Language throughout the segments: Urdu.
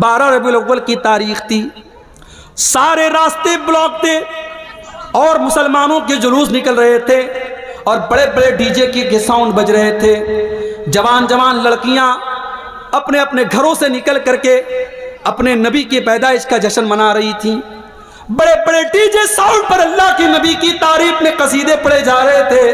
12 ربیع الاول کی تاریخ تھی، سارے راستے بلاک تھے اور مسلمانوں کے جلوس نکل رہے تھے اور بڑے بڑے ڈی جے کے ساؤنڈ بج رہے تھے۔ جوان جوان لڑکیاں اپنے اپنے گھروں سے نکل کر کے اپنے نبی کی پیدائش کا جشن منا رہی تھیں۔ بڑے بڑے ڈی جے ساؤنڈ پر اللہ کے نبی کی تعریف میں قصیدے پڑھے جا رہے تھے۔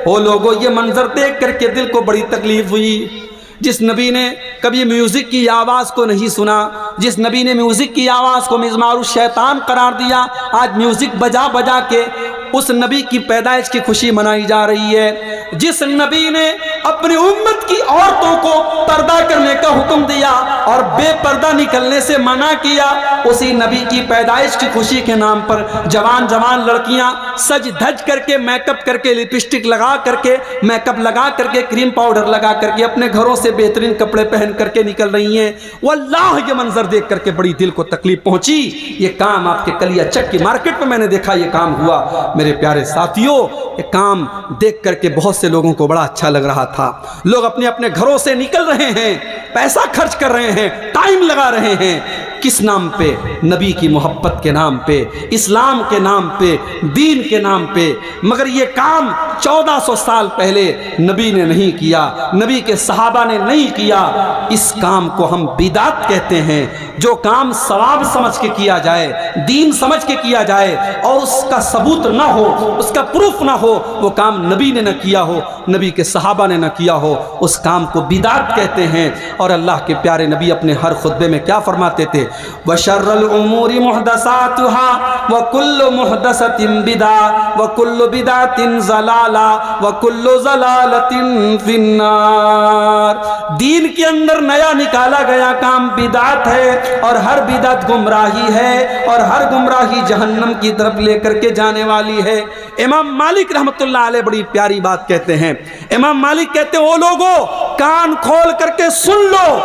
وہ لوگوں یہ منظر دیکھ کر کے دل کو بڑی تکلیف ہوئی۔ جس نبی نے کبھی میوزک کی آواز کو نہیں سنا، جس نبی نے میوزک کی آواز کو مزمار الشیطان قرار دیا، آج میوزک بجا بجا کے اس نبی کی پیدائش کی خوشی منائی جا رہی ہے۔ جس نبی نے اپنی امت کی عورتوں کو پردہ کرنے کا حکم دیا اور بے پردہ نکلنے سے منع کیا، اسی نبی کی پیدائش کی خوشی کے نام پر جوان جوان لڑکیاں سج دھج کر کے میک اپ کر کے لپسٹک لگا کر کے میک اپ لگا کر کے کریم پاؤڈر لگا کر کے اپنے گھروں سے بہترین کپڑے پہن کر کے نکل رہی ہیں۔ واللہ یہ منظر دیکھ کر کے بڑی دل کو تکلیف پہنچی۔ یہ کام آپ کے کلیا چک کی مارکیٹ میں نے دیکھا، یہ کام ہوا میرے پیارے ساتھیوں۔ یہ کام دیکھ کر کے بہت سے لوگوں کو بڑا اچھا لگ رہا تھا۔ لوگ اپنے اپنے گھروں سے نکل رہے ہیں، پیسہ خرچ کر رہے ہیں، ٹائم لگا رہے ہیں، کس نام پہ؟ نبی کی محبت کے نام پہ، اسلام کے نام پہ، دین کے نام پہ۔ مگر یہ کام 1400 سال پہلے نبی نے نہیں کیا، نبی کے صحابہ نے نہیں کیا۔ اس کام کو ہم بدعت کہتے ہیں۔ جو کام ثواب سمجھ کے کیا جائے، دین سمجھ کے کیا جائے اور اس کا ثبوت نہ ہو، اس کا پروف نہ ہو، وہ کام نبی نے نہ کیا ہو، نبی کے صحابہ نے نہ کیا ہو، اس کام کو بدعت کہتے ہیں۔ اور اللہ کے پیارے نبی اپنے ہر خطبے میں کیا فرماتے تھے؟ وَشَرَّ الْأُمُورِ مُحْدَثَاتُهَا وَكُلُّ مُحْدَثَةٍ بِدْعَةٌ وَكُلُّ بِدْعَةٍ ضَلَالَةٌ وَكُلُّ ضَلَالَةٍ فِي النَّارِ۔ دین کے اندر نیا نکالا گیا کام بدعت ہے، اور ہر بدعت گمراہی ہے، اور ہر گمراہی جہنم کی طرف لے کر کے جانے والی ہے۔ امام مالک رحمت اللہ علیہ بڑی پیاری بات کہتے ہیں۔ امام مالک کہتے ہیں، او لوگوں کان کھول کر کے سن لو،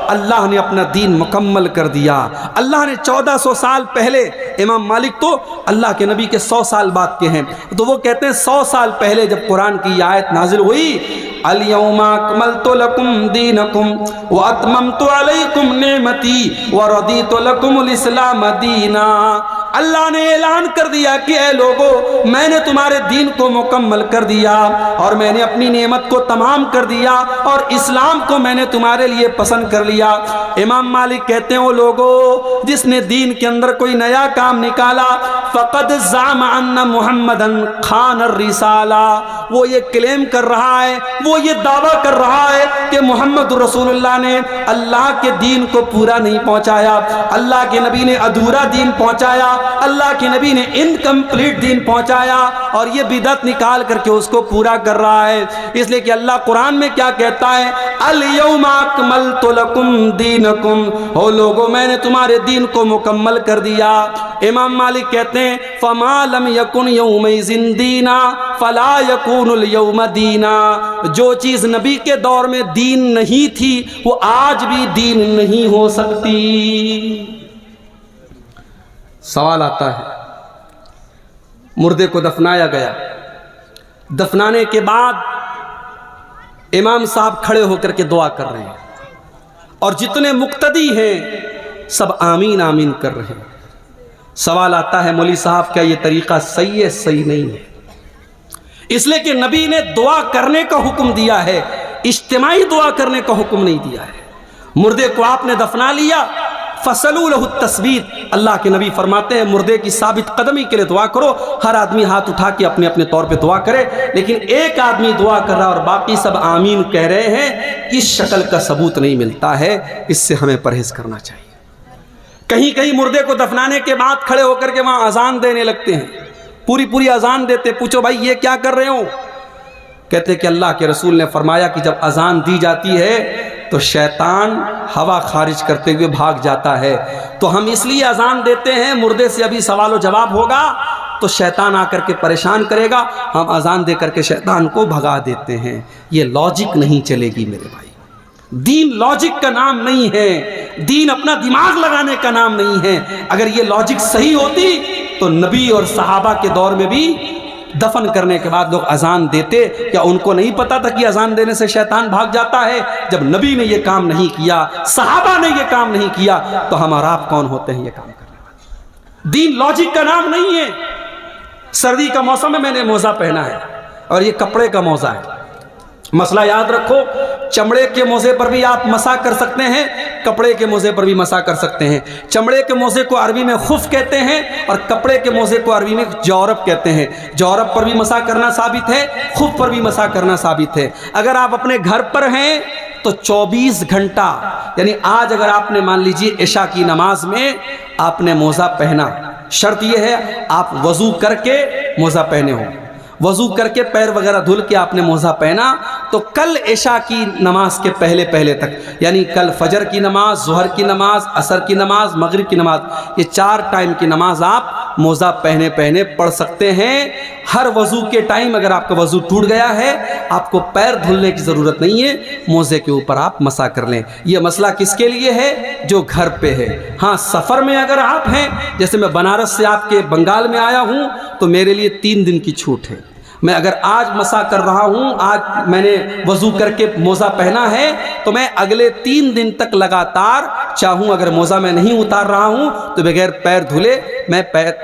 اللہ نے اپنا دین مکمل کر دیا۔ اللہ نے 1400 سال پہلے، امام مالک تو اللہ کے نبی کے 100 سال بعد کے ہیں، تو وہ کہتے ہیں 100 سال پہلے جب قرآن کی آیت نازل ہوئی، الْيَوْمَ أَكْمَلْتُ لَكُمْ دِينَكُمْ وَأَتْمَمْتُ عَلَيْكُمْ نِعْمَتِي وَرَضِيتُ لَكُمُ الْإِسْلَامَ دِينًا۔ اللہ نے اعلان کر دیا کہ اے لوگو، میں نے تمہارے دین کو مکمل کر دیا اور میں نے اپنی نعمت کو تمام کر دیا اور اسلام کو میں نے تمہارے لیے پسند کر لیا۔ امام مالک کہتے ہیں، وہ لوگو جس نے دین کے اندر کوئی نیا کام نکالا، فقد زعم ان محمدن خان الرسالہ، وہ یہ کلیم کر رہا ہے، وہ یہ دعویٰ کر رہا ہے کہ محمد رسول اللہ نے اللہ کے دین کو پورا نہیں پہنچایا، اللہ کے نبی نے ادھورا دین پہنچایا، اللہ کے نبی نے انکمپلیٹ دین پہنچایا، اور یہ بدعت نکال کر کے اس کو پورا کر رہا ہے۔ اس لیے کہ اللہ قرآن میں کیا کہتا ہے؟ الْيَوْمَ أَكْمَلْتُ لَكُمْ دِينَكُمْ، او لوگو میں نے تمہارے دین کو مکمل کر دیا۔ امام مالک کہتے ہیں، فَمَا لَمْ يَكُنْ يَوْمَئِذٍ دِينًا فَلَا يَكُونُ الْيَوْمَ دِينًا۔ جو چیز نبی کے دور میں دین نہیں تھی، وہ آج بھی دین نہیں ہو سکتی۔ سوال آتا ہے، مردے کو دفنایا گیا، دفنانے کے بعد امام صاحب کھڑے ہو کر کے دعا کر رہے ہیں اور جتنے مقتدی ہیں سب آمین آمین کر رہے ہیں۔ سوال آتا ہے، مولوی صاحب کیا یہ طریقہ صحیح ہے؟ صحیح نہیں ہے، اس لیے کہ نبی نے دعا کرنے کا حکم دیا ہے، اجتماعی دعا کرنے کا حکم نہیں دیا ہے۔ مردے کو آپ نے دفنا لیا، فَصَلُوا لَهُ التَّثْبِيتَ، اللہ کے نبی فرماتے ہیں مردے کی ثابت قدمی کے لیے دعا کرو۔ ہر آدمی ہاتھ اٹھا کے اپنے اپنے طور پہ دعا کرے، لیکن ایک آدمی دعا کر رہا اور باقی سب آمین کہہ رہے ہیں، اس شکل کا ثبوت نہیں ملتا ہے، اس سے ہمیں پرہیز کرنا چاہیے۔ کہیں کہیں مردے کو دفنانے کے بعد کھڑے ہو کر کے وہاں اذان دینے لگتے ہیں، پوری اذان دیتے، پوچھو بھائی یہ کیا کر رہے ہو؟ کہتے کہ اللہ کے رسول نے فرمایا کہ جب اذان دی جاتی ہے تو شیطان ہوا خارج کرتے ہوئے بھاگ جاتا ہے، تو ہم اس لیے اذان دیتے ہیں، مردے سے ابھی سوال و جواب ہوگا تو شیطان آ کر کے پریشان کرے گا، ہم اذان دے کر کے شیطان کو بھگا دیتے ہیں۔ یہ لاجک نہیں چلے گی میرے بھائی، دین لاجک کا نام نہیں ہے، دین اپنا دماغ لگانے کا نام نہیں ہے۔ اگر یہ لاجک صحیح ہوتی تو نبی اور صحابہ کے دور میں بھی دفن کرنے کے بعد لوگ اذان دیتے، کیا ان کو نہیں پتا تھا کہ اذان دینے سے شیطان بھاگ جاتا ہے؟ جب نبی نے یہ کام نہیں کیا، صحابہ نے یہ کام نہیں کیا، تو ہم اور آپ کون ہوتے ہیں یہ کام کرنے والے؟ دین لاجک کا نام نہیں ہے۔ سردی کا موسم ہے، میں نے موزہ پہنا ہے اور یہ کپڑے کا موزہ ہے۔ مسئلہ یاد رکھو، چمڑے کے موزے پر بھی آپ مسح کر سکتے ہیں، کپڑے کے موزے پر بھی مسح کر سکتے ہیں۔ چمڑے کے موزے کو عربی میں خف کہتے ہیں اور کپڑے کے موزے کو عربی میں جورب کہتے ہیں۔ جورب پر بھی مسح کرنا ثابت ہے، خف پر بھی مسح کرنا ثابت ہے۔ اگر آپ اپنے گھر پر ہیں تو 24 گھنٹہ، یعنی آج اگر آپ نے مان لیجیے عشاء کی نماز میں آپ نے موزہ پہنا، شرط یہ ہے آپ وضو کر کے موزہ پہنے ہو، وضو کر کے پیر وغیرہ دھل کے آپ نے موزہ پہنا، تو کل عشاء کی نماز کے پہلے تک، یعنی کل فجر کی نماز، ظہر کی نماز، عصر کی نماز، مغرب کی نماز، یہ 4 ٹائم کی نماز آپ موزہ پہنے پڑھ سکتے ہیں۔ ہر وضو کے ٹائم اگر آپ کا وضو ٹوٹ گیا ہے، آپ کو پیر دھلنے کی ضرورت نہیں ہے، موزے کے اوپر آپ مسح کر لیں۔ یہ مسئلہ کس کے لیے ہے؟ جو گھر پہ ہے۔ ہاں سفر میں اگر آپ ہیں، جیسے میں بنارس سے آپ کے بنگال میں آیا ہوں، تو میرے لیے 3 دن کی چھوٹ ہے۔ میں اگر آج مسح کر رہا ہوں، آج میں نے وضو کر کے موزہ پہنا ہے، تو میں اگلے 3 دن تک لگاتار چاہوں، اگر موزہ میں نہیں اتار رہا ہوں تو بغیر پیر دھلے میں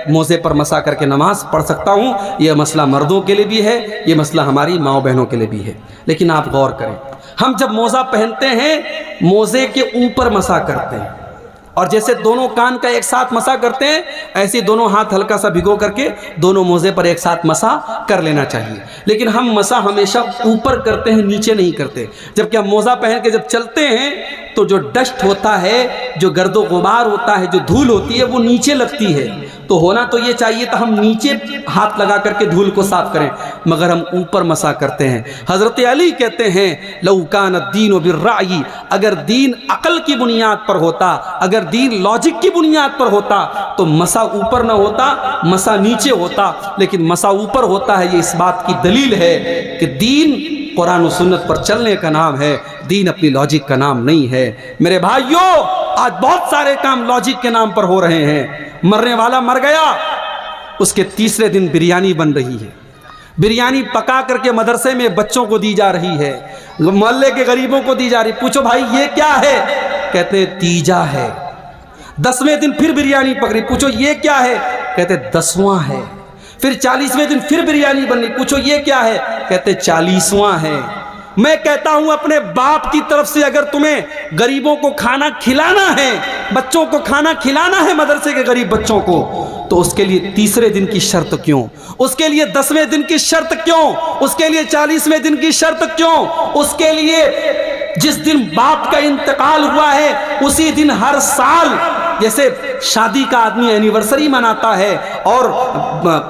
موزے پر مسح کر کے نماز پڑھ سکتا ہوں۔ یہ مسئلہ مردوں کے لیے بھی ہے، یہ مسئلہ ہماری ماؤں بہنوں کے لیے بھی ہے۔ لیکن آپ غور کریں، ہم جب موزہ پہنتے ہیں موزے کے اوپر مسح کرتے ہیں، اور جیسے دونوں کان کا ایک ساتھ مسح کرتے ہیں، ایسے دونوں ہاتھ ہلکا سا بھگو کر کے دونوں موزے پر ایک ساتھ مسح کر لینا چاہیے۔ لیکن ہم مسح ہمیشہ اوپر کرتے ہیں، نیچے نہیں کرتے۔ جبکہ ہم موزہ پہن کے جب چلتے ہیں تو جو ڈسٹ ہوتا ہے، جو گرد و غبار ہوتا ہے، جو دھول ہوتی ہے، وہ نیچے لگتی ہے۔ تو ہونا تو یہ چاہیے تھا ہم نیچے ہاتھ لگا کر کے دھول کو صاف کریں، مگر ہم اوپر مسح کرتے ہیں۔ حضرت علی کہتے ہیں لو کان الدین بالرأی، اگر دین عقل کی بنیاد پر ہوتا، اگر دین لاجک کی بنیاد پر ہوتا تو مسح اوپر نہ ہوتا، مسح نیچے ہوتا۔ لیکن مسح اوپر ہوتا ہے، یہ اس بات کی دلیل ہے کہ دین قرآن و سنت پر چلنے کا نام ہے، دین اپنی لاجک کا نام نہیں ہے۔ میرے بھائیوں، آج بہت سارے کام لاجک کے نام پر ہو رہے ہیں۔ مرنے والا مر گیا، اس کے تیسرے دن بریانی بن رہی ہے، بریانی پکا کر کے مدرسے میں بچوں کو دی جا رہی ہے، محلے کے غریبوں کو دی جا رہی۔ پوچھو بھائی یہ کیا ہے؟ کہتے ہیں تیجا ہے۔ 10ویں دن پھر بریانی پکڑی، پوچھو یہ کیا ہے؟ کہتے 10واں ہے۔ پھر 40ویں دن پھر بریانی بنی، پوچھو یہ کیا ہے؟ کہتے 40واں ہے۔ میں کہتا ہوں اپنے باپ کی طرف سے اگر تمہیں غریبوں کو کھانا کھلانا ہے، بچوں کو کھانا کھلانا ہے، مدرسے کے غریب بچوں کو، تو اس کے لیے تیسرے دن کی شرط کیوں؟ اس کے لیے 10ویں دن کی شرط کیوں؟ اس کے لیے 40ویں دن کی شرط کیوں؟ اس کے لیے جس دن باپ کا انتقال ہوا ہے اسی دن ہر سال جیسے شادی کا آدمی اینیورسری مناتا ہے اور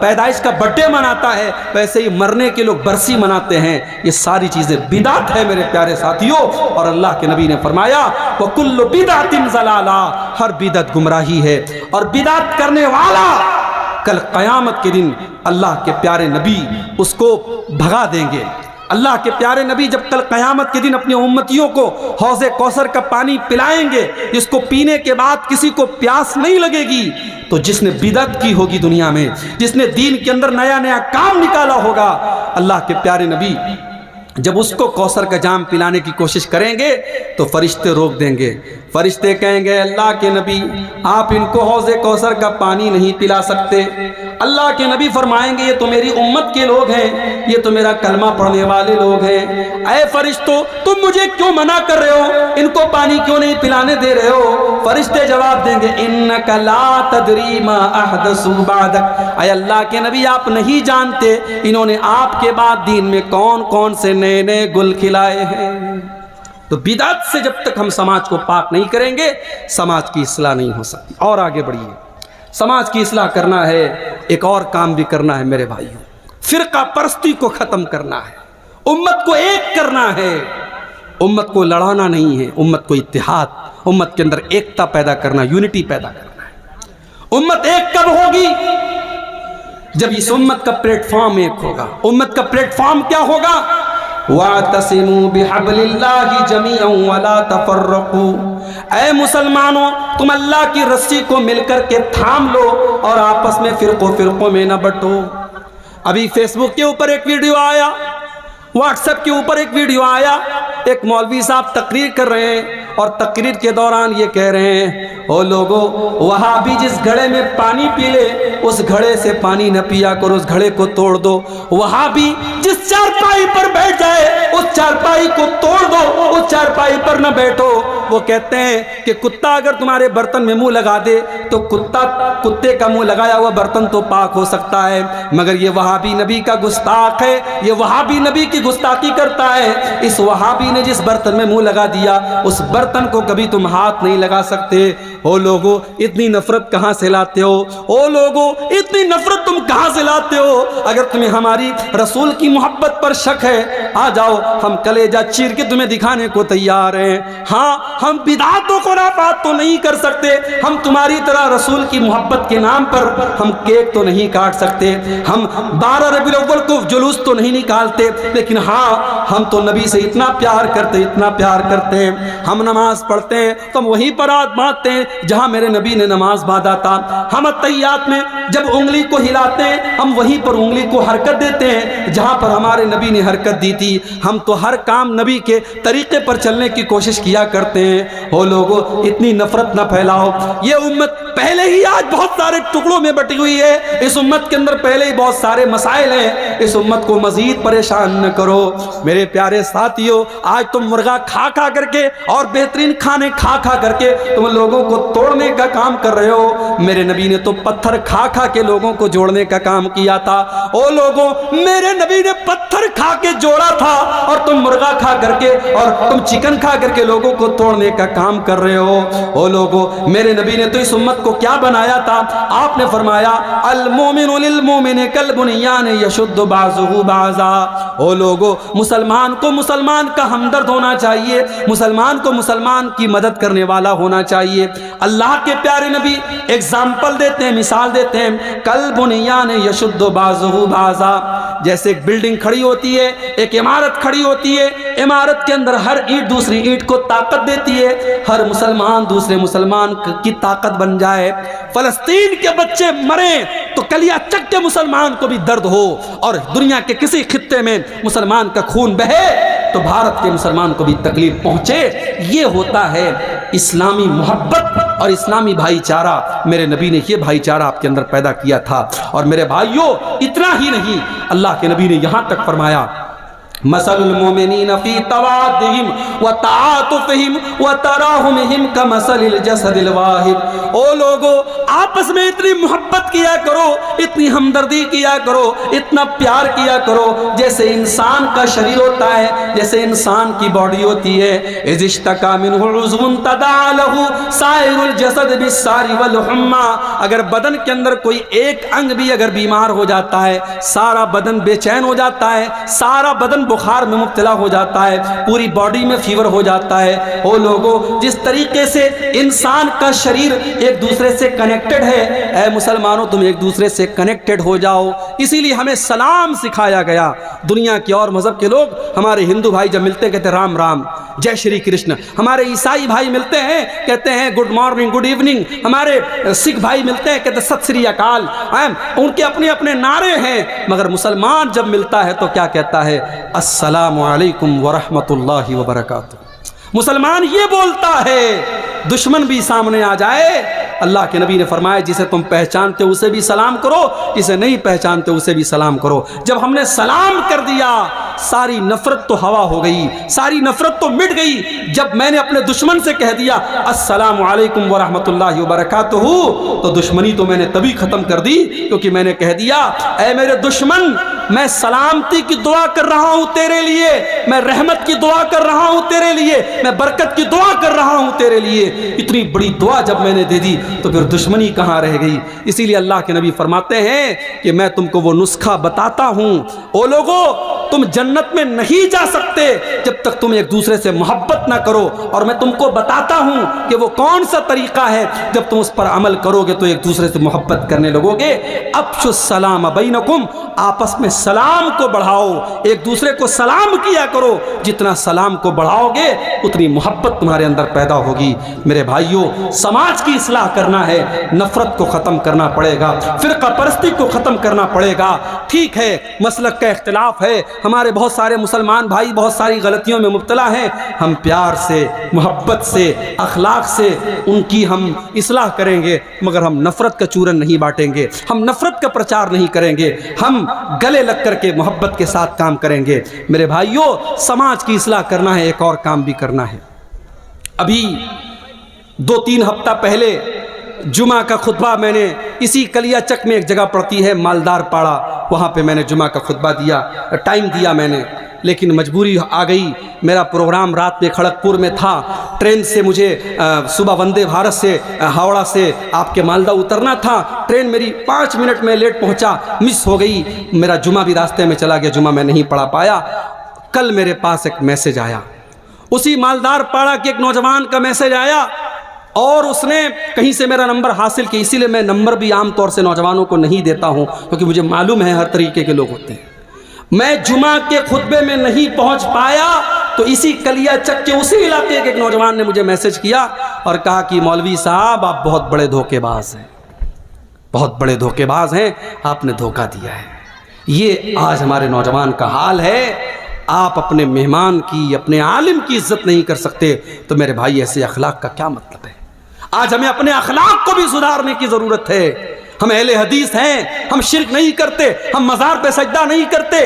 پیدائش کا برتھ ڈے مناتا ہے، ویسے ہی مرنے کے لوگ برسی مناتے ہیں۔ یہ ساری چیزیں بدعت ہے میرے پیارے ساتھیوں، اور اللہ کے نبی نے فرمایا وَكُلُّ بِدْعَةٍ ضَلَالَةٍ، ہر بدعت گمراہی ہے، اور بدعت کرنے والا کل قیامت کے دن اللہ کے پیارے نبی اس کو بھگا دیں گے۔ اللہ کے پیارے نبی جب کل قیامت کے دن اپنی امتیوں کو حوض کوثر کا پانی پلائیں گے، جس کو پینے کے بعد کسی کو پیاس نہیں لگے گی، تو جس نے بدعت کی ہوگی دنیا میں، جس نے دین کے اندر نیا نیا کام نکالا ہوگا، اللہ کے پیارے نبی جب اس کو کوثر کا جام پلانے کی کوشش کریں گے تو فرشتے روک دیں گے۔ فرشتے کہیں گے اللہ کے نبی آپ ان کو حوض کوثر کا پانی نہیں پلا سکتے۔ اللہ کے نبی فرمائیں گے یہ تو میری امت کے لوگ ہیں، یہ تو میرا کلمہ پڑھنے والے لوگ ہیں، اے فرشتوں تم مجھے کیوں منع کر رہے ہو، ان کو پانی کیوں نہیں پلانے دے رہے ہو؟ فرشتے جواب دیں گے انک لا تدری ما احدثوا بعدک، اے اللہ کے نبی آپ نہیں جانتے انہوں نے آپ کے بعد دین میں کون کون سے نئے نئے گل کھلائے ہیں۔ تو بدعت سے جب تک ہم سماج کو پاک نہیں کریں گے سماج کی اصلاح نہیں ہو سکتی۔ اور آگے بڑھیے، سماج کی اصلاح کرنا ہے، ایک اور کام بھی کرنا ہے میرے بھائیوں، فرقہ پرستی کو ختم کرنا ہے، امت کو ایک کرنا ہے، امت کو لڑانا نہیں ہے، امت کو اتحاد، امت کے اندر ایکتا پیدا کرنا، یونٹی پیدا کرنا ہے۔ امت ایک کب ہوگی؟ جب اس امت کا پلیٹ فارم ایک ہوگا۔ امت کا پلیٹ فارم کیا ہوگا؟ وَاعْتَصِمُوا بِحَبْلِ اللَّهِ جَمِيعًا وَلَا تَفَرَّقُوا، اے مسلمانوں تم اللہ کی رسی کو مل کر کے تھام لو اور آپس میں فرقوں میں نہ بٹو۔ ابھی فیس بک کے اوپر ایک ویڈیو آیا، واٹس ایپ کے اوپر ایک ویڈیو آیا، ایک مولوی صاحب تقریر کر رہے ہیں اور تقریر کے دوران یہ کہہ رہے ہیں او لوگو وہابی جس گھڑے میں پانی پی لے اس گھڑے سے پانی نہ پیا کرو، اس گھڑے کو توڑ دو۔ وہابی جس چارپائی پر بیٹھ جائے اس چارپائی کو توڑ دو، اس چارپائی پر نہ بیٹھو۔ وہ کہتے ہیں کہ کتا اگر تمہارے برتن میں منہ لگا دے تو کتے کا منہ لگایا ہوا برتن تو پاک ہو سکتا ہے، مگر یہ وہابی نبی کا گستاخ ہے، یہ وہابی نبی کی گستاخی کرتا ہے۔ اس وہابی نے جس برتن میں منہ لگا دیا اس برتن کو کبھی تم ہاتھ نہیں لگا سکتے۔ او لوگو اتنی نفرت کہاں سے لاتے ہو؟ او لوگو اتنی نفرت تم کہاں سے لاتے ہو؟ اگر تمہیں ہماری رسول کی محبت پر شک ہے آ جاؤ، ہم کلیجہ چیر کے تمہیں دکھانے کو تیار ہیں۔ ہاں ہم بدعات و خرافات تو نہیں کر سکتے، ہم تمہاری طرح رسول کی محبت کے نام پر ہم کیک تو نہیں کاٹ سکتے، ہم 12 ربیع الاول کو جلوس تو نہیں نکالتے، لیکن ہاں ہم تو نبی سے اتنا پیار کرتے، اتنا پیار کرتے ہیں۔ ہم نماز پڑھتے ہیں تو ہم وہیں پر ہاتھ باندھتے ہیں جہاں میرے نبی نے نماز باندھا تھا۔ ہم اتحیات میں جب انگلی کو ہلاتے ہیں ہم وہیں پر انگلی کو حرکت دیتے ہیں جہاں پر ہمارے نبی نے حرکت دی تھی۔ ہم تو ہر کام نبی کے طریقے پر چلنے کی کوشش کیا کرتے ہیں۔ او لوگو اتنی نفرت نہ پھیلاؤ، یہ امت پہلے ہی آج بہت سارے ٹکڑوں میں بٹی ہوئی ہے، اس امت کے اندر پہلے ہی بہت سارے مسائل ہیں، اس امت کو مزید پریشان نہ کرو۔ میرے پیارے ساتھیو، آج تم مرغا کھا کھا کر کے اور بہترین کھانے کھا کھا کر کے تم لوگوں کو توڑنے کا کام کر رہے ہو، میرے نبی نے تو پتھر کھا کھا کے لوگوں کو جوڑنے کا کام کیا تھا۔ او لوگوں میرے نبی نے پتھر کھا کے جوڑا تھا اور تم مرغا کھا کر کے اور تم چکن کھا کر کے لوگوں کو توڑنے کا کام کر رہے ہو۔ او لوگوں میرے نبی نے تو اس امت کو کیا بنایا تھا؟ آپ نے فرمایا المومن للمومن کالبنیان یشد بعضہ بعضا۔ او لوگوں مسلمان کو مسلمان کا ہمدرد ہونا چاہیے، مسلمان کو مسلمان کی مدد کرنے والا ہونا چاہیے۔ اللہ کے پیارے نبی ایگزامپل دیتے ہیں، مثال دیتے ہیں، کالبنیان یشد بعضہ بعضا۔ جیسے ایک بلڈنگ کھڑی ہوتی ہے، ایک عمارت کھڑی ہوتی ہے، عمارت کے اندر ہر اینٹ دوسری اینٹ کو طاقت دیتی ہے، ہر مسلمان دوسرے مسلمان کی طاقت بن جائے۔ فلسطین کے بچے مریں تو کلیہ چک کے مسلمان کو بھی درد ہو، اور دنیا کے کسی خطے میں مسلمان کا خون بہے تو بھارت کے مسلمان کو بھی تکلیف پہنچے۔ یہ ہوتا ہے اسلامی محبت اور اسلامی بھائی چارہ۔ میرے نبی نے یہ بھائی چارہ آپ کے اندر پیدا کیا تھا۔ اور میرے بھائیوں اتنا ہی نہیں، اللہ کے نبی نے یہاں تک فرمایا مثل المؤمنین فی توادہم وتعاطفہم وتراحمہم کمثل الجسد الواحد۔ او لوگو آپس میں اتنی محبت کیا کرو، اتنی ہمدردی کیا کرو، اتنا پیار کیا کرو جیسے انسان کا شریر ہوتا ہے، جیسے انسان کی باڈی ہوتی ہے۔ اذ اشتکا منہ عضو تداعی لہ سائر الجسد بالسہر والحمى۔ اگر بدن کے اندر کوئی ایک انگ بھی اگر بیمار ہو جاتا ہے سارا بدن بے چین ہو جاتا ہے، سارا بدن بخار میں مبتلا ہو جاتا ہے، پوری باڈی میں فیور ہو جاتا ہے۔ او لوگو جس طریقے سے انسان کا شریر ایک دوسرے سے کنیکٹڈ ہے، اے مسلمانوں تم ایک دوسرے سے کنیکٹڈ ہو جاؤ۔ اسی لیے ہمیں سلام سکھایا گیا۔ دنیا کے اور مذہب کے لوگ، ہمارے ہندو بھائی جب ملتے کہتے ہیں رام رام، جے شری کرشن۔ ہمارے عیسائی بھائی ملتے ہیں کہتے ہیں گڈ مارننگ، گڈ ایوننگ۔ ہمارے سکھ بھائی ملتے ہیں کہتے ہیں ست سری اکال۔ ان کے اپنے اپنے نعرے ہیں، مگر مسلمان جب ملتا ہے تو کیا کہتا ہے؟ السلام علیکم ورحمۃ اللہ وبرکاتہ۔ مسلمان یہ بولتا ہے، دشمن بھی سامنے آ جائے اللہ کے نبی نے فرمایا جسے تم پہچانتے ہو اسے بھی سلام کرو، جسے نہیں پہچانتے اسے بھی سلام کرو۔ جب ہم نے سلام کر دیا ساری نفرت تو ہوا ہو گئی، ساری نفرت تو مٹ گئی۔ جب میں نے اپنے دشمن سے کہہ دیا السلام علیکم ورحمۃ اللہ وبرکاتہ تو دشمنی تو میں نے تبھی ختم کر دی، کیونکہ میں نے کہہ دیا اے میرے دشمن میں سلامتی کی دعا کر رہا ہوں تیرے لیے، میں رحمت کی دعا کر رہا ہوں تیرے لیے، میں برکت کی دعا کر رہا ہوں تیرے لیے۔ اتنی بڑی دعا جب میں نے دے دی تو پھر دشمنی کہاں رہ گئی؟ اسی لیے اللہ کے نبی فرماتے ہیں کہ میں تم کو وہ نسخہ بتاتا ہوں۔ او لوگو تم جنت میں نہیں جا سکتے جب تک تم ایک دوسرے سے محبت نہ کرو، اور میں تم کو بتاتا ہوں کہ وہ کون سا طریقہ ہے، جب تم اس پر عمل کرو گے تو ایک دوسرے سے محبت کرنے لگو گے۔ افشوا السلام بینکم، آپس میں سلام کو بڑھاؤ، ایک دوسرے کو سلام کیا کرو، جتنا سلام کو بڑھاؤ گے اتنی محبت تمہارے اندر پیدا ہوگی۔ میرے بھائیوں، سماج کی اصلاح کرنا ہے، نفرت کو ختم کرنا پڑے گا، فرقہ پرستی کو ختم کرنا پڑے گا۔ ٹھیک ہے مسلک کا اختلاف ہے، ہمارے بہت سارے مسلمان بھائی بہت ساری غلطیوں میں مبتلا ہیں، ہم پیار سے، محبت سے، اخلاق سے ان کی ہم اصلاح کریں گے، مگر ہم نفرت کا چورن نہیں بانٹیں گے، ہم نفرت کا پرچار نہیں کریں گے، ہم گلے لگ کر کے محبت کے ساتھ کام کریں گے۔ میرے بھائیوں، سماج کی اصلاح کرنا ہے، ایک اور کام بھی کرنا ہے۔ ابھی 2-3 ہفتہ پہلے جمعہ کا خطبہ میں نے اسی کلیا چک میں ایک جگہ پڑتی ہے مالدار پاڑا، وہاں پہ میں نے جمعہ کا خطبہ دیا، ٹائم دیا میں نے، لیکن مجبوری آ گئی، میرا پروگرام رات میں کھڑگپور میں تھا، ٹرین سے مجھے صبح وندے بھارت سے ہاوڑا سے آپ کے مالدہ اترنا تھا، ٹرین میری 5 منٹ میں لیٹ پہنچا، مس ہو گئی، میرا جمعہ بھی راستے میں چلا گیا، جمعہ میں نہیں پڑھا پایا۔ کل میرے پاس ایک میسج آیا، اسی مالدار پاڑا کے ایک نوجوان کا میسج آیا، اور اس نے کہیں سے میرا نمبر حاصل کیا، اسی لیے میں نمبر بھی عام طور سے نوجوانوں کو نہیں دیتا ہوں، کیونکہ مجھے معلوم ہے ہر طریقے کے لوگ ہوتے ہیں۔ میں جمعہ کے خطبے میں نہیں پہنچ پایا تو اسی کلیا چک کے اسی علاقے کے ایک نوجوان نے مجھے میسج کیا اور کہا کہ مولوی صاحب آپ بہت بڑے دھوکے باز ہیں، بہت بڑے دھوکے باز ہیں، آپ نے دھوکہ دیا ہے۔ یہ آج ہمارے نوجوان کا حال ہے۔ آپ اپنے مہمان کی، اپنے عالم کی عزت نہیں کر سکتے تو میرے بھائی ایسے اخلاق کا کیا مطلب ہے؟ آج ہمیں اپنے اخلاق کو بھی سدھارنے کی ضرورت ہے۔ ہم اہل حدیث ہیں، ہم شرک نہیں کرتے، ہم مزار پہ سجدہ نہیں کرتے،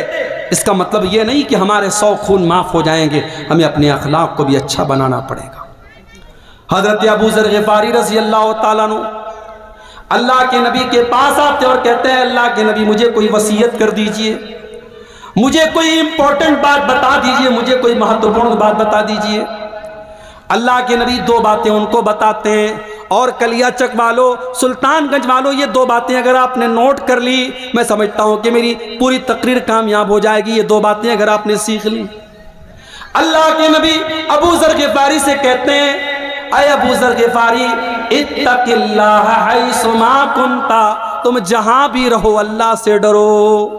اس کا مطلب یہ نہیں کہ ہمارے 100 خون معاف ہو جائیں گے، ہمیں اپنے اخلاق کو بھی اچھا بنانا پڑے گا۔ حضرت ابو ذر غفاری رضی اللہ تعالیٰ عنہ اللہ کے نبی کے پاس آتے اور کہتے ہیں اللہ کے نبی مجھے کوئی وصیت کر دیجئے، مجھے کوئی امپورٹنٹ بات بتا دیجئے، مجھے کوئی مہتوپورن بات بتا دیجئے۔ اللہ کے نبی 2 باتیں ان کو بتاتے ہیں، اور کلیا چک والو، سلطان گنج والو، یہ 2 باتیں اگر آپ نے نوٹ کر لی میں سمجھتا ہوں کہ میری پوری تقریر کامیاب ہو جائے گی۔ یہ 2 باتیں اگر آپ نے سیکھ لی، اللہ کے نبی ابو ذر غفاری سے کہتے ہیں اے ابو ذر غفاری اتق اللہ حیث ما کنت، تم جہاں بھی رہو اللہ سے ڈرو،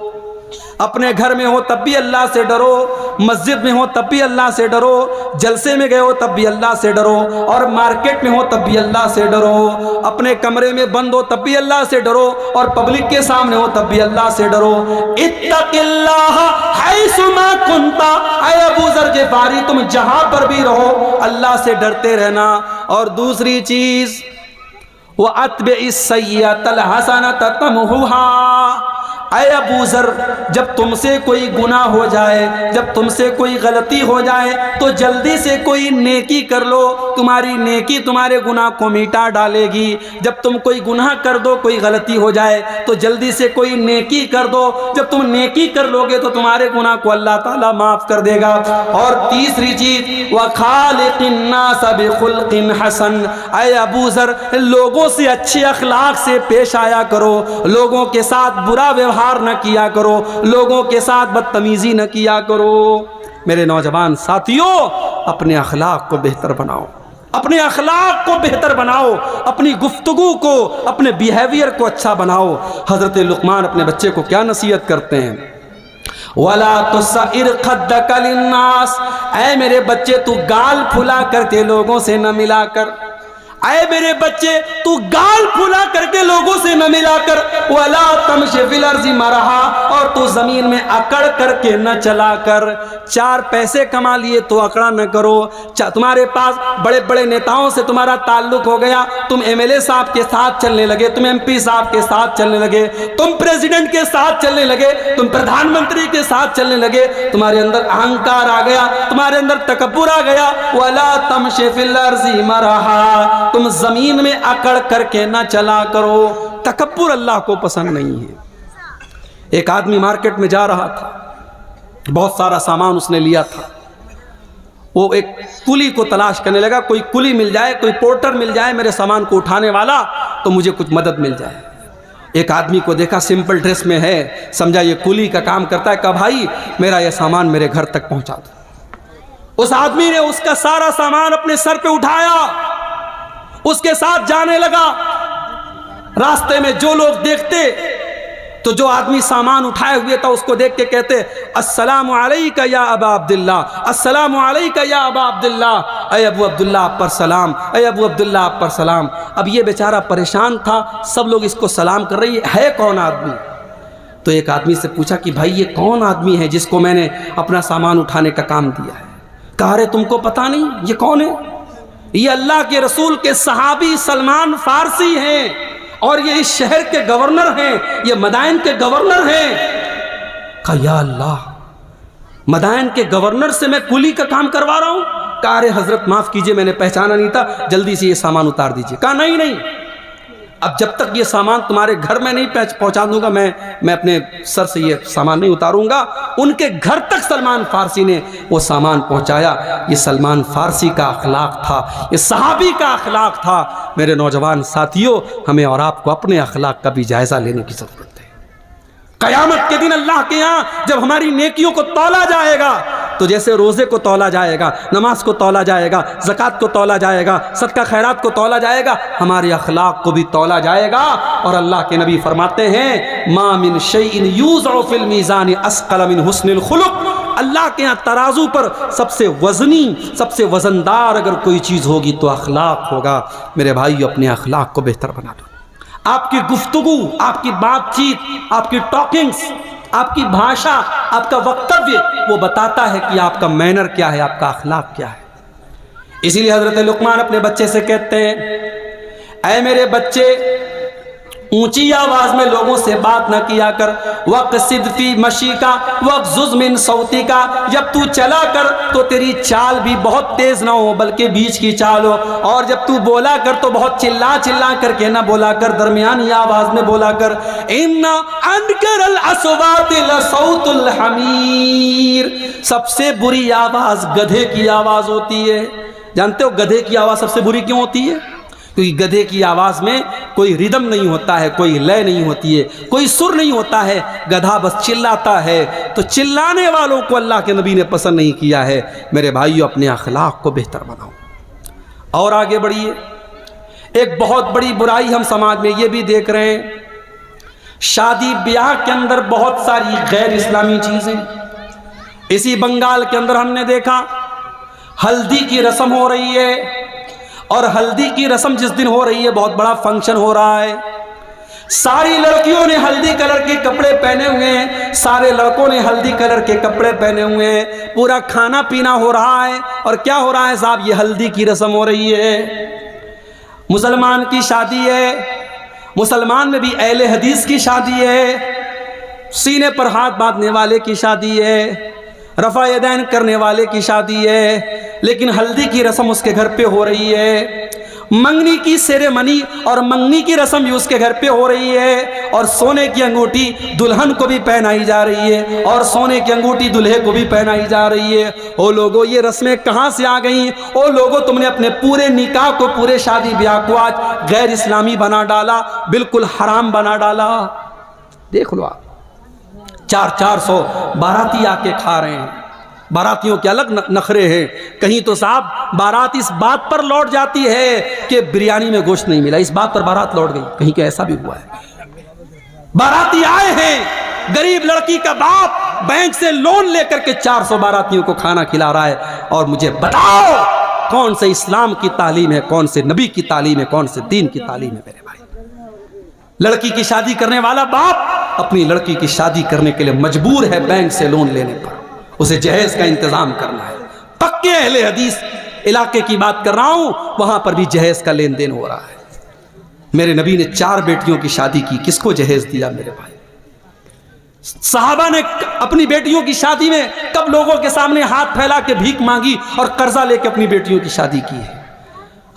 اپنے گھر میں ہو تب بھی اللہ سے ڈرو، مسجد میں ہو تب بھی اللہ سے ڈرو، جلسے میں گئے ہو تب بھی اللہ سے ڈرو، اور مارکیٹ میں ہو تب بھی اللہ سے ڈرو، اپنے کمرے میں بند ہو تب بھی اللہ سے ڈرو، اور پبلک کے سامنے ہو تب بھی اللہ سے ڈرو۔ اتق اللہ حیث ما کنت، اے ابو ذر غفاری تم جہاں پر بھی رہو اللہ سے ڈرتے رہنا۔ اور دوسری چیز وَأَتْبِعِ السَّيِّئَةَ الْحَسَنَةَ تَمْحُوهَا، اے ابو ذر جب تم سے کوئی گناہ ہو جائے، جب تم سے کوئی غلطی ہو جائے تو جلدی سے کوئی نیکی کر لو، تمہاری نیکی تمہارے گناہ کو مٹا ڈالے گی۔ جب تم کوئی گناہ کر دو، کوئی غلطی ہو جائے تو جلدی سے کوئی نیکی کر دو، جب تم نیکی کر لو گے تو تمہارے گناہ کو اللہ تعالیٰ معاف کر دے گا۔ اور تیسری چیز وَخَالِقِ النَّاسَ بِخُلْقٍ حَسَنٍ، اے ابو ذر لوگوں سے اچھے اخلاق سے پیش آیا کرو، لوگوں کے ساتھ برا ویوہار نہ کیا کرو، لوگوں کے ساتھ بدتمیزی نہ کیا کرو۔ میرے نوجوان ساتھیوں، اپنے اخلاق کو بہتر بناؤ، اپنے اخلاق کو بہتر بناؤ، اپنی گفتگو کو، اپنے بیہیویئر کو اچھا بناؤ۔ حضرت لقمان اپنے بچے کو کیا نصیحت کرتے ہیں؟ وَلَا تُسَئِرْ خَدَّكَ لِلنَّاسِ، اے میرے بچے تو گال پھلا کر کے لوگوں سے نہ ملا کر، اے میرے بچے تو گال پھلا کر کے لوگوں سے نہ ملا کر، وَلَا تَمْشِ فِي الْأَرْضِ مَرَحًا، اور تو زمین میں اکڑ کر کے نہ چلا کر۔ 4 پیسے کما لیے تو اکڑا نہ کرو، تمہارے پاس بڑے بڑے نیتاؤں سے تمہارا تعلق ہو گیا، تم MLA صاحب کے ساتھ چلنے لگے، تم MP صاحب کے ساتھ چلنے لگے، تم پریزیڈنٹ کے ساتھ چلنے لگے، تم پردھان منتری کے ساتھ چلنے لگے، تمہارے اندر اہنکار آ گیا، تمہارے اندر تکبر آ گیا۔ وَلَا تَمْشِ فِي الْأَرْضِ مَرَحًا، تم زمین میں اکڑ کر کے نہ چلا کرو۔ تکبر اللہ کو پسند نہیں ہے۔ ایک آدمی مارکیٹ میں جا رہا تھا، بہت سارا سامان اس نے لیا تھا، وہ ایک کلی کو تلاش کرنے لگا، کوئی کلی مل جائے، کوئی پورٹر مل جائے میرے سامان کو اٹھانے والا تو مجھے کچھ مدد مل جائے۔ ایک آدمی کو دیکھا سمپل ڈریس میں ہے، سمجھا یہ کولی کا کام کرتا ہے، کہا بھائی میرا یہ سامان میرے گھر تک پہنچا دو۔ اس آدمی نے اس کا سارا سامان اپنے سر پہ اٹھایا، اس کے ساتھ جانے لگا۔ راستے میں جو لوگ دیکھتے تو جو آدمی سامان اٹھائے ہوئے تھا اس کو دیکھ کے کہتے السلام علیکہ یا ابا عبداللہ، السلام علیکہ یا ابا عبداللہ، اے ابو عبداللہ آپ پر سلام، اے ابو عبداللہ آپ پر سلام۔ اب یہ بیچارہ پریشان تھا، سب لوگ اس کو سلام کر رہی ہے کون آدمی؟ تو ایک آدمی سے پوچھا کہ بھائی یہ کون آدمی ہے جس کو میں نے اپنا سامان اٹھانے کا کام دیا ہے؟ کہا ارے تم کو پتہ نہیں یہ کون ہے؟ یہ اللہ کے رسول کے صحابی سلمان فارسی ہیں، اور یہ اس شہر کے گورنر ہیں، یہ مدائن کے گورنر ہیں۔ کہا یا اللہ، مدائن کے گورنر سے میں کولی کا کام کروا رہا ہوں؟ کہا ارے حضرت معاف کیجئے میں نے پہچانا نہیں تھا، جلدی سے یہ سامان اتار دیجئے۔ کہا نہیں، اب جب تک یہ سامان تمہارے گھر میں نہیں پہنچا دوں گا میں اپنے سر سے یہ سامان نہیں اتاروں گا۔ ان کے گھر تک سلمان فارسی نے وہ سامان پہنچایا۔ یہ سلمان فارسی کا اخلاق تھا، یہ صحابی کا اخلاق تھا۔ میرے نوجوان ساتھیوں، ہمیں اور آپ کو اپنے اخلاق کا بھی جائزہ لینے کی ضرورت ہے۔ قیامت کے دن اللہ کے ہاں جب ہماری نیکیوں کو تولا جائے گا تو جیسے روزے کو تولا جائے گا، نماز کو تولا جائے گا، زکوٰۃ کو تولا جائے گا، صدقہ خیرات کو تولا جائے گا، ہمارے اخلاق کو بھی تولا جائے گا۔ اور اللہ کے نبی فرماتے ہیں ما من شیء یوضع فی المیزان اثقل من حسن الخلق، اللہ کے ہاں ترازو پر سب سے وزنی، سب سے وزندار اگر کوئی چیز ہوگی تو اخلاق ہوگا۔ میرے بھائیو، اپنے اخلاق کو بہتر بنا دو۔ آپ کی گفتگو، آپ کی بات چیت، آپ کی ٹاکنگز، آپ کی بھاشا، آپ کا وکتویہ وہ بتاتا ہے کہ آپ کا مینر کیا ہے، آپ کا اخلاق کیا ہے۔ اسی لیے حضرت لقمان اپنے بچے سے کہتے ہیں اے میرے بچے، اونچی آواز میں لوگوں سے بات نہ کیا کر، وقصد فی مشیکا وغضض من صوتکا، جب تو چلا کر تو تیری چال بھی بہت تیز نہ ہو بلکہ بیچ کی چال ہو، اور جب تو بولا کر تو بہت چلا چلا کر کے نہ بولا کر، درمیانی آواز میں بولا کر۔ ان انکر الاصوات لصوت الحمیر، سب سے بری آواز گدھے کی آواز ہوتی ہے۔ جانتے ہو گدھے کی آواز سب سے بری کیوں ہوتی ہے؟ کیونکہ گدھے کی آواز میں کوئی ردم نہیں ہوتا ہے، کوئی لے نہیں ہوتی ہے، کوئی سر نہیں ہوتا ہے، گدھا بس چلاتا ہے۔ تو چلانے والوں کو اللہ کے نبی نے پسند نہیں کیا ہے۔ میرے بھائیو، اپنے اخلاق کو بہتر بناؤ اور آگے بڑھیے۔ ایک بہت بڑی برائی ہم سماج میں یہ بھی دیکھ رہے ہیں، شادی بیاہ کے اندر بہت ساری غیر اسلامی چیزیں۔ اسی بنگال کے اندر ہم نے دیکھا ہلدی کی رسم ہو رہی ہے، اور ہلدی کی رسم جس دن ہو رہی ہے بہت بڑا فنکشن ہو رہا ہے۔ ساری لڑکیوں نے ہلدی کلر کے کپڑے پہنے ہوئے ہیں، سارے لڑکوں نے ہلدی کلر کے کپڑے پہنے ہوئے ہیں، پورا کھانا پینا ہو رہا ہے۔ اور کیا ہو رہا ہے صاحب؟ یہ ہلدی کی رسم ہو رہی ہے۔ مسلمان کی شادی ہے، مسلمان میں بھی اہل حدیث کی شادی ہے، سینے پر ہاتھ باندھنے والے کی شادی ہے، رفع یدین کرنے والے کی شادی ہے، لیکن ہلدی کی رسم اس کے گھر پہ ہو رہی ہے۔ منگنی کی سیریمنی اور منگنی کی رسم بھی اس کے گھر پہ ہو رہی ہے، اور سونے کی انگوٹھی دلہن کو بھی پہنائی جا رہی ہے، اور سونے کی انگوٹھی دلہے کو بھی پہنائی جا رہی ہے۔ او لوگو، یہ رسمیں کہاں سے آ گئیں؟ او لوگو، تم نے اپنے پورے نکاح کو، پورے شادی بیاہ کو آج غیر اسلامی بنا ڈالا، بالکل حرام بنا ڈالا۔ دیکھ لو آپ، 400 باراتی آ کے کھا رہے ہیں۔ باراتیوں کے الگ نخرے ہیں۔ کہیں تو صاحب بارات اس بات پر لوٹ جاتی ہے کہ بریانی میں گوشت نہیں ملا، اس بات پر بارات لوٹ گئی، کہیں کہ ایسا بھی ہوا ہے۔ باراتی آئے ہیں، غریب لڑکی کا باپ بینک سے لون لے کر کے 400 باراتیوں کو کھانا کھلا رہا ہے۔ اور مجھے بتاؤ کون سے اسلام کی تعلیم ہے، کون سے نبی کی تعلیم ہے، کون سے دین کی تعلیم ہے؟ میرے بھائی، لڑکی کی شادی کرنے والا باپ اپنی لڑکی کی شادی کرنے کے لیے مجبور ہے بینک سے لون لینے پر، اسے جہیز کا انتظام کرنا ہے۔ پکے اہل حدیث علاقے کی بات کر رہا ہوں، وہاں پر بھی جہیز کا لین دین ہو رہا ہے۔ میرے نبی نے 4 بیٹیوں کی شادی کی، کس کو جہیز دیا میرے بھائی؟ صحابہ نے اپنی بیٹیوں کی شادی میں کب لوگوں کے سامنے ہاتھ پھیلا کے بھیک مانگی اور قرضہ لے کے اپنی بیٹیوں کی شادی کی ہے؟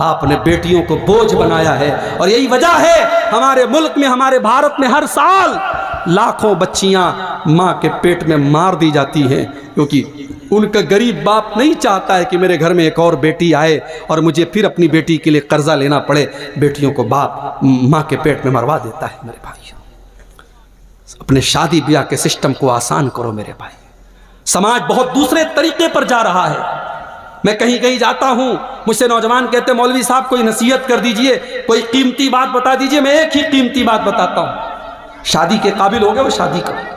آپ نے بیٹیوں کو بوجھ بنایا ہے، اور یہی وجہ ہے ہمارے ملک میں، ہمارے بھارت میں ہر سال لاکھوں بچیاں ماں کے پیٹ میں مار دی جاتی ہیں، کیونکہ ان کا غریب باپ نہیں چاہتا ہے کہ میرے گھر میں ایک اور بیٹی آئے اور مجھے پھر اپنی بیٹی کے لیے قرضہ لینا پڑے۔ بیٹیوں کو باپ ماں کے پیٹ میں مروا دیتا ہے۔ میرے بھائی، اپنے شادی بیاہ کے سسٹم کو آسان کرو میرے بھائی. سماج بہت دوسرے طریقے پر جا رہا ہے. میں کہیں جاتا ہوں, مجھ سے نوجوان کہتے ہیں مولوی صاحب کوئی نصیحت کر دیجئے, کوئی قیمتی بات بتا دیجئے. میں ایک ہی قیمتی بات بتاتا ہوں, شادی کے قابل ہو گئے وہ شادی کرو.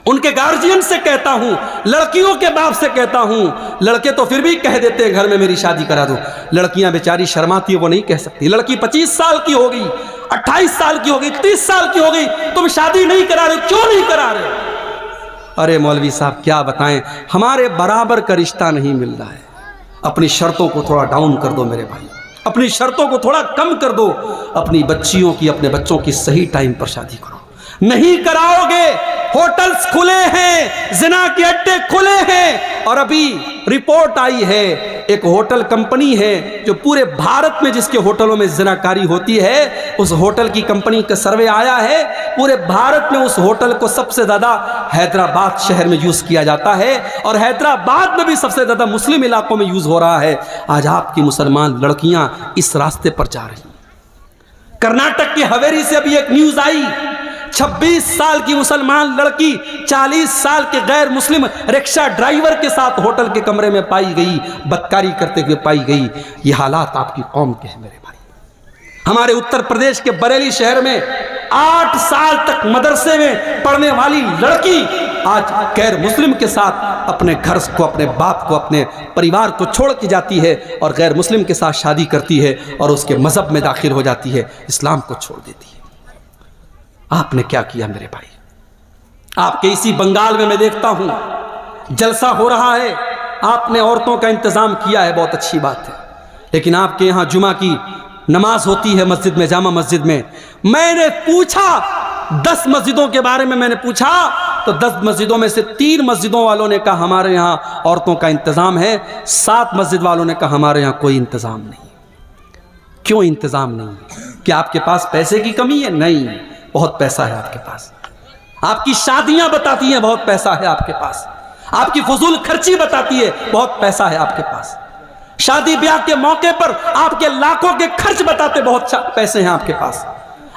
ان کے گارجین سے کہتا ہوں, لڑکیوں کے باپ سے کہتا ہوں. لڑکے تو پھر بھی کہہ دیتے ہیں گھر میں میری شادی کرا دو. لڑکیاں بیچاری شرماتی ہیں, وہ نہیں کہہ سکتی. لڑکی 25 سال کی ہو گئی, 28 سال کی ہو گئی, 30 سال کی ہو گئی, تم شادی نہیں کرا رہے, کیوں نہیں کرا رہے؟ ارے مولوی صاحب کیا بتائیں, ہمارے برابر کا رشتہ نہیں مل رہا ہے. اپنی شرطوں کو تھوڑا ڈاؤن کر دو میرے بھائی, اپنی شرطوں کو تھوڑا کم کر دو. اپنی بچیوں کی, اپنے بچوں کی صحیح ٹائم پر شادی کرو. نہیں کراؤ گے, ہوٹلز کھلے ہیں, زنا کے اڈے کھلے ہیں. اور ابھی رپورٹ آئی ہے, ایک ہوٹل کمپنی ہے جو پورے بھارت میں جس کے ہوٹلوں میں زنا کاری ہوتی ہے, اس ہوٹل کی کمپنی کا سروے آیا ہے, پورے بھارت میں اس ہوٹل کو سب سے زیادہ حیدرآباد شہر میں یوز کیا جاتا ہے, اور حیدرآباد میں بھی سب سے زیادہ مسلم علاقوں میں یوز ہو رہا ہے. آج آپ کی مسلمان لڑکیاں اس راستے پر جا رہی ہیں. کرناٹک کی ہویری سے ابھی ایک نیوز آئی, 26 سال کی مسلمان لڑکی 40 سال کے غیر مسلم رکشہ ڈرائیور کے ساتھ ہوٹل کے کمرے میں پائی گئی, بدکاری کرتے ہوئے پائی گئی. یہ حالات آپ کی قوم کے ہیں میرے بھائی. ہمارے اتر پردیش کے بریلی شہر میں 8 سال تک مدرسے میں پڑھنے والی لڑکی آج غیر مسلم کے ساتھ اپنے گھر کو, اپنے باپ کو, اپنے پریوار کو چھوڑ کے جاتی ہے اور غیر مسلم کے ساتھ شادی کرتی ہے اور اس کے مذہب میں داخل ہو جاتی ہے, اسلام کو چھوڑ دیتی ہے. آپ نے کیا کیا میرے بھائی؟ آپ کے اسی بنگال میں دیکھتا ہوں جلسہ ہو رہا ہے, آپ نے عورتوں کا انتظام کیا ہے, بہت اچھی بات ہے. لیکن آپ کے یہاں جمعہ کی نماز ہوتی ہے مسجد میں, جامع مسجد میں. میں نے پوچھا 10 مسجدوں کے بارے میں, میں نے پوچھا تو 10 مسجدوں میں سے 3 مسجدوں والوں نے کہا ہمارے یہاں عورتوں کا انتظام ہے, 7 مسجد والوں نے کہا ہمارے یہاں کوئی انتظام نہیں. کیوں انتظام نہیں؟ کیا آپ کے پاس پیسے کی کمی ہے؟ نہیں, بہت پیسہ ہے آپ کے پاس. آپ کی شادیاں بتاتی ہیں بہت پیسہ ہے آپ کے پاس. آپ کی فضول خرچی بتاتی ہے بہت پیسہ ہے آپ کے پاس. شادی بیاہ کے موقع پر آپ کے لاکھوں کے خرچ بتاتے بہت پیسے ہیں آپ کے پاس.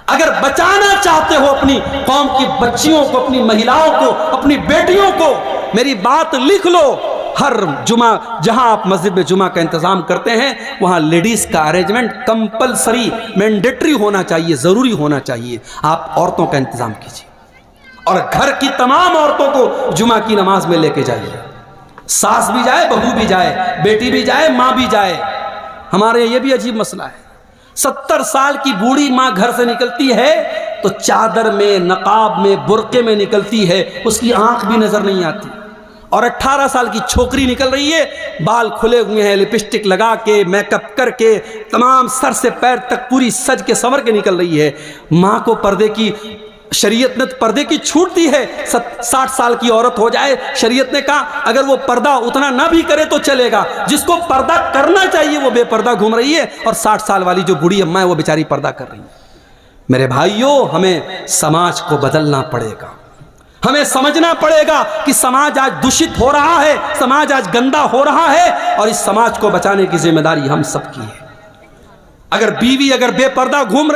اگر بچانا چاہتے ہو اپنی قوم کی بچیوں کو, اپنی مہیلاؤں کو, اپنی بیٹیوں کو, میری بات لکھ لو. ہر جمعہ جہاں آپ مسجد میں جمعہ کا انتظام کرتے ہیں وہاں لیڈیز کا ارینجمنٹ کمپلسری, مینڈیٹری ہونا چاہیے, ضروری ہونا چاہیے. آپ عورتوں کا انتظام کیجیے اور گھر کی تمام عورتوں کو جمعہ کی نماز میں لے کے جائیے. ساس بھی جائے, بہو بھی جائے, بیٹی بھی جائے, ماں بھی جائے. ہمارے یہ بھی عجیب مسئلہ ہے, 70 سال کی بوڑھی ماں گھر سے نکلتی ہے تو چادر میں, نقاب میں, برقعے میں نکلتی ہے, اس کی آنکھ بھی نظر نہیں آتی. اور 18 سال کی چھوکری نکل رہی ہے, بال کھلے ہوئے ہیں, لپسٹک لگا کے, میک اپ کر کے, تمام سر سے پیر تک پوری سج کے سنور کے نکل رہی ہے. ماں کو پردے کی, شریعت نے پردے کی چھوٹ دی ہے. 60 سال کی عورت ہو جائے, شریعت نے کہا اگر وہ پردہ اتنا نہ بھی کرے تو چلے گا. جس کو پردہ کرنا چاہیے وہ بے پردہ گھوم رہی ہے, اور 60 سال والی جو بوڑھی اماں ہے وہ بیچاری پردہ کر رہی ہے. میرے بھائیوں, ہمیں سماج کو بدلنا پڑے گا. ہمیں سمجھنا پڑے گا کہ سماج آج دشت ہو رہا ہے, سماج آج گندا ہو رہا ہے, اور اس سماج کو بچانے کی ذمہ داری ہم سب کی ہے. اگر بیوی اگر بے پردہ گھوم رہی